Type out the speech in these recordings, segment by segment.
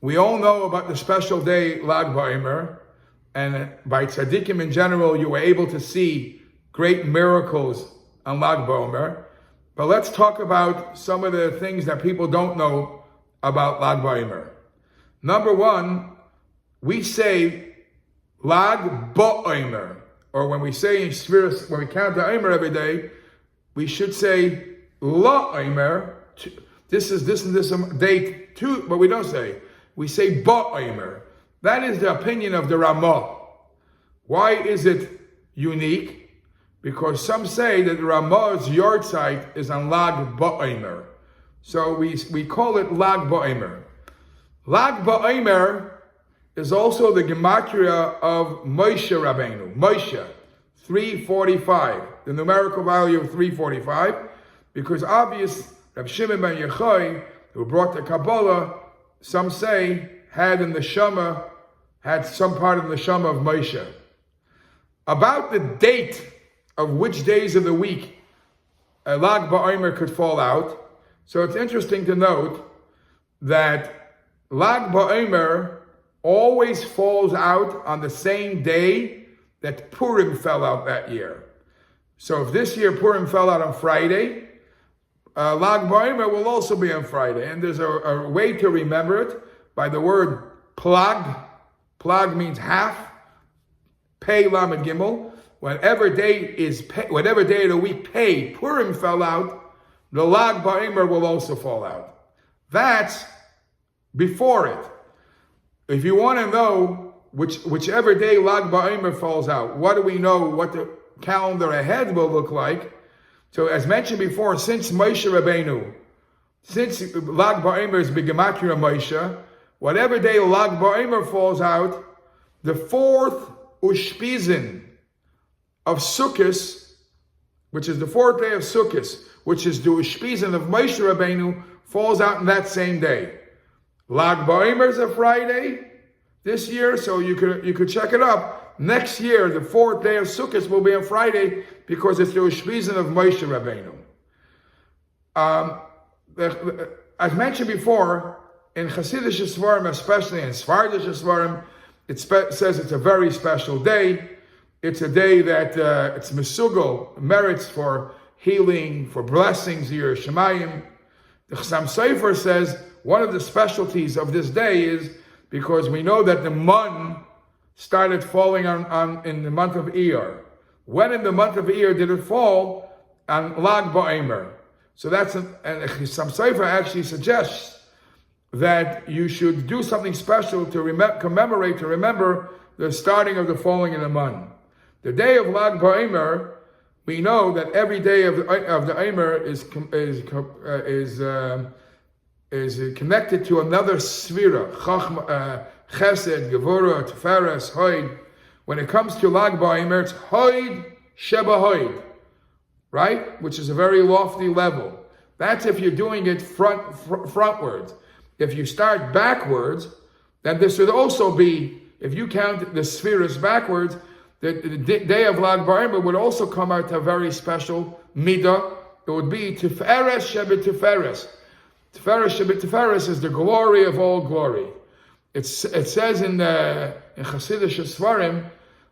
We all know about the special day, Lag Ba'omer, and by tzaddikim in general, you were able to see great miracles on Lag Ba'omer. But let's talk about some of the things that people don't know about Lag Ba'omer. Number one, we say Lag Ba'omer, or when we say in Shviras, when we count the Omer every day, we should say La Omer. This is date two, but we don't say. We say Ba'omer. That is the opinion of the Ramah. Why is it unique? Because some say that the Ramah's yard site is on Lag Ba'omer. So we call it Lag Ba'omer. Lag Ba'omer is also the gematria of Moshe Rabbeinu. Moshe, 345, the numerical value of 345, because obvious Reb Shimon ben Yochai, who brought the Kabbalah, some say had some part of the neshama of Moshe. About the date of which days of the week Lag Ba'omer could fall out, so it's interesting to note that Lag Ba'omer always falls out on the same day that Purim fell out that year. So if this year Purim fell out on Friday, Lag Ba'omer will also be on Friday. And there's a way to remember it by the word plag. Plag means half. Pei Lamed Gimel. Whatever day of the week Purim fell out, the Lag Ba'omer will also fall out. That's before it. If you want to know whichever day Lag Ba'omer falls out, what do we know what the calendar ahead will look like? So as mentioned before, since Moshe Rabbeinu, since Lag Ba'omer is B'gematria Moshe, whatever day Lag Ba'omer falls out, the fourth Ushpizin of Sukkot, which is the fourth day of Sukkot, which is the Ushpizin of Moshe Rabbeinu, falls out on that same day. Lag Ba'omer is a Friday this year, so you could check it up. Next year, the fourth day of Sukkot will be on Friday because it's the Ushpizin of Moshe Rabbeinu. As mentioned before, in Hasidic Svarim, especially in Sephardic Svarim, it says it's a very special day. It's a day that it's Mesugel, merits for healing, for blessings, Yireh Shamayim. The Chassam Sofer says one of the specialties of this day is because we know that the mun started falling on in the month of Iyar. When in the month of Iyar did it fall? On Lag Ba'omer. So and Chassam Sofer actually suggests that you should do something special to remember the starting of the falling in the mun. The day of Lag Ba'omer, we know that every day of the Omer is connected to another Sfira, Chesed, Gevurah, Tiferes, Hoid. When it comes to Lag Ba'omer, it's Hoid Sheba Hoid, right? Which is a very lofty level. That's if you're doing it frontwards. If you start backwards, then this would also be, if you count the Spheres backwards, the day of Lag Ba'omer would also come out to a very special midah. It would be Tiferes Sheba Tiferes. Tiferes Sheba Tiferes is the glory of all glory. It says in Hasidic Svarim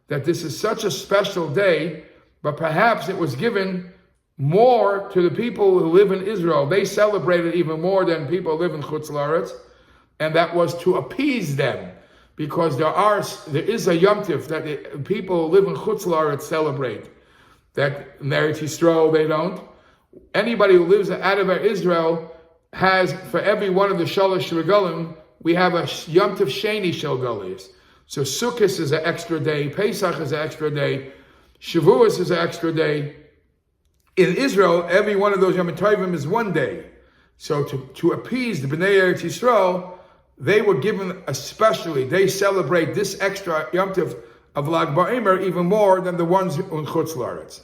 that this is such a special day, but perhaps it was given more to the people who live in Israel. They celebrate it even more than people who live in Chutz La'aretz, and that was to appease them, because there is a Yom Tif that the people who live in Chutz La'aretz celebrate. That in Eretz Yisrael they don't. Anybody who lives out of Israel has, for every one of the Shalosh Regalim, we have a Yom Tov Sheni Shel Galis. So Sukkot is an extra day, Pesach is an extra day, Shavuos is an extra day. In Israel, every one of those Yom Tovim is one day. So to appease the Bnei Eretz Yisrael, they were given they celebrate this extra Yom Tov of Lag Ba'omer even more than the ones in Chutz La'aretz.